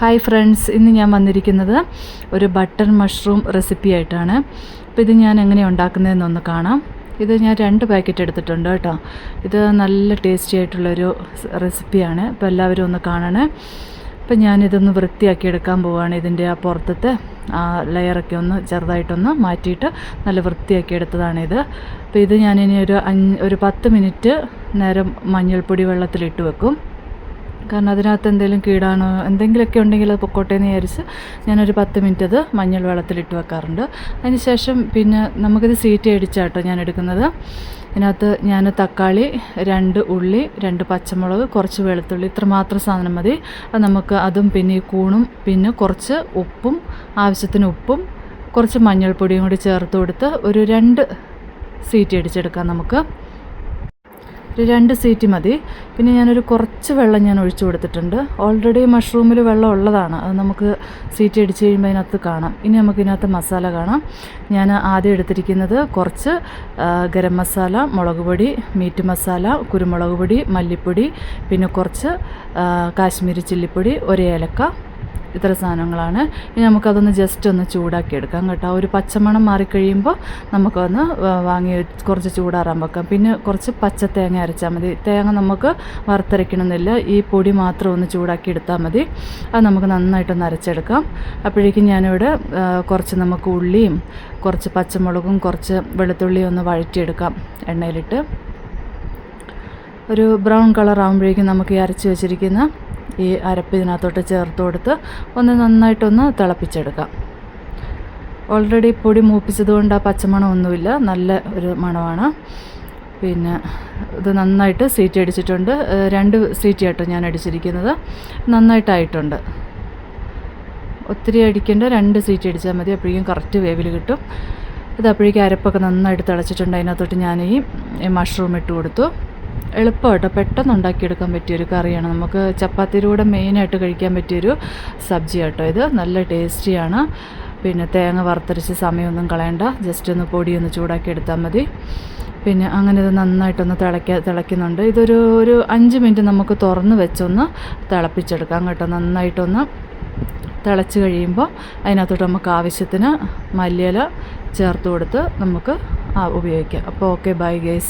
Hi friends, ഇന്ന് ഞാൻ വന്നിരിക്കുന്നത് ഒരു ബട്ടർ മഷ്റൂം റെസിപ്പി ആയിട്ടാണ്. അപ്പോൾ ഇത് ഞാൻ എങ്ങനെയാണ് ഉണ്ടാക്കുന്നതെന്നൊന്ന് കാണാം. ഇത് ഞാൻ 2 പാക്കറ്റ് എടുത്തിട്ടുണ്ട് കേട്ടോ. ഇത് നല്ല ടേസ്റ്റി ആയിട്ടുള്ളൊരു റെസിപ്പിയാണ്. അപ്പോൾ എല്ലാവരും ഒന്ന് കാണണേ. അപ്പോൾ ഞാനിതൊന്ന് വൃത്തിയാക്കി എടുക്കാൻ പോവുകയാണ്. ഇതിൻ്റെ ആ പുറത്തത്തെ ആ ലെയറൊക്കെ ഒന്ന് ചെറുതായിട്ടൊന്ന് മാറ്റിയിട്ട് നല്ല വൃത്തിയാക്കി എടുത്തതാണിത്. അപ്പോൾ ഇത് ഞാനിനി ഒരു 10 മിനിറ്റ് നേരം മഞ്ഞൾപ്പൊടി വെള്ളത്തിലിട്ട് വെക്കും. കാരണം അതിനകത്ത് എന്തെങ്കിലും കീടാണോ എന്തെങ്കിലുമൊക്കെ ഉണ്ടെങ്കിൽ അത് പൊക്കോട്ടെ എന്ന് വിചാരിച്ച് ഞാനൊരു 10 മിനിറ്റ് അത് മഞ്ഞൾ വെള്ളത്തിലിട്ട് വെക്കാറുണ്ട്. അതിന് ശേഷം പിന്നെ നമുക്കിത് സീറ്റി അടിച്ചാട്ടോ ഞാൻ എടുക്കുന്നത്. ഇതിനകത്ത് ഞാൻ തക്കാളി, 2 ഉള്ളി, 2 പച്ചമുളക്, കുറച്ച് വെളുത്തുള്ളി, ഇത്ര മാത്രം സാധനം മതി. അത് നമുക്ക് അതും പിന്നെ ഈ കൂണും പിന്നെ കുറച്ച് ഉപ്പും ആവശ്യത്തിന് ഉപ്പും കുറച്ച് മഞ്ഞൾപ്പൊടിയും കൂടി ചേർത്ത് കൊടുത്ത് ഒരു 2 സീറ്റി അടിച്ചെടുക്കാം. നമുക്ക് ഒരു 2 സീറ്റി മതി. പിന്നെ ഞാനൊരു കുറച്ച് വെള്ളം ഞാൻ ഒഴിച്ചു കൊടുത്തിട്ടുണ്ട്. ഓൾറെഡി മഷ്റൂമിൽ വെള്ളം ഉള്ളതാണ്, അത് നമുക്ക് സീറ്റി അടിച്ച് കഴിയുമ്പോൾ അതിനകത്ത് കാണാം. ഇനി നമുക്കിതിനകത്ത് മസാല കാണാം. ഞാൻ ആദ്യം എടുത്തിരിക്കുന്നത് കുറച്ച് ഗരം മസാല, മുളക് പൊടി, മീറ്റ് മസാല, കുരുമുളക് പൊടി, മല്ലിപ്പൊടി, പിന്നെ കുറച്ച് കാശ്മീരി ചില്ലിപ്പൊടി, 1 ഏലക്ക, ഇത്ര സാധനങ്ങളാണ്. ഇനി നമുക്കതൊന്ന് ജസ്റ്റ് ഒന്ന് ചൂടാക്കി എടുക്കാം കേട്ടോ. ഒരു പച്ചമണം മാറിക്കഴിയുമ്പോൾ നമുക്കൊന്ന് വാങ്ങി കുറച്ച് ചൂടാറാൻ വെക്കാം. പിന്നെ കുറച്ച് പച്ച തേങ്ങ അരച്ചാൽ മതി. തേങ്ങ നമുക്ക് വറുത്തരയ്ക്കണമെന്നില്ല, ഈ പൊടി മാത്രം ഒന്ന് ചൂടാക്കി എടുത്താൽ മതി. അത് നമുക്ക് നന്നായിട്ടൊന്ന് അരച്ചെടുക്കാം. അപ്പോഴേക്കും ഞാനിവിടെ കുറച്ച് നമുക്ക് ഉള്ളിയും കുറച്ച് പച്ചമുളകും കുറച്ച് വെളുത്തുള്ളിയും ഒന്ന് വഴറ്റിയെടുക്കാം എണ്ണയിലിട്ട്. ഒരു ബ്രൗൺ കളർ ആകുമ്പോഴേക്കും നമുക്ക് ഈ അരച്ച് വെച്ചിരിക്കുന്ന ഈ അരപ്പ് ഇതിനകത്തോട്ട് ചേർത്ത് കൊടുത്ത് ഒന്ന് നന്നായിട്ടൊന്ന് തിളപ്പിച്ചെടുക്കാം. ഓൾറെഡി പൊടി മൂപ്പിച്ചതുകൊണ്ട് ആ പച്ചമണം ഒന്നുമില്ല, നല്ല ഒരു മണമാണ്. പിന്നെ ഇത് നന്നായിട്ട് സീറ്റി അടിച്ചിട്ടുണ്ട്. 2 സീറ്റി ആട്ടോ ഞാൻ അടിച്ചിരിക്കുന്നത്. നന്നായിട്ടായിട്ടുണ്ട്. ഒത്തിരി അടിക്കേണ്ട, 2 സീറ്റി അടിച്ചാൽ മതി. അപ്പോഴേക്കും കറക്റ്റ് വേവിൽ കിട്ടും. ഇത് അപ്പോഴേക്കും അരപ്പൊക്കെ നന്നായിട്ട് തിളച്ചിട്ടുണ്ട്. അതിനകത്തോട്ട് ഞാൻ ഈ മഷ്റൂം ഇട്ട് കൊടുത്തു. എളുപ്പമായിട്ടോ, പെട്ടെന്ന് ഉണ്ടാക്കിയെടുക്കാൻ പറ്റിയൊരു കറിയാണ്. നമുക്ക് ചപ്പാത്തിയുടെ കൂടെ മെയിനായിട്ട് കഴിക്കാൻ പറ്റിയൊരു സബ്ജി ആട്ടോ ഇത്. നല്ല ടേസ്റ്റിയാണ്. പിന്നെ തേങ്ങ വറുത്തരച്ച് സമയമൊന്നും കളയണ്ട, ജസ്റ്റ് ഒന്ന് പൊടിയൊന്ന് ചൂടാക്കി എടുത്താൽ മതി. പിന്നെ അങ്ങനെ ഇത് നന്നായിട്ടൊന്ന് തിളയ്ക്കുന്നുണ്ട്. ഇതൊരു 5 മിനിറ്റ് നമുക്ക് തുറന്ന് വെച്ചൊന്ന് തിളപ്പിച്ചെടുക്കാം കേട്ടോ. നന്നായിട്ടൊന്ന് തിളച്ച് കഴിയുമ്പോൾ അതിനകത്തോട്ട് നമുക്ക് ആവശ്യത്തിന് മല്ലിയില ചേർത്ത് കൊടുത്ത് നമുക്ക് ഉപയോഗിക്കാം. അപ്പോൾ ഓക്കെ, ബൈ ഗൈസ്.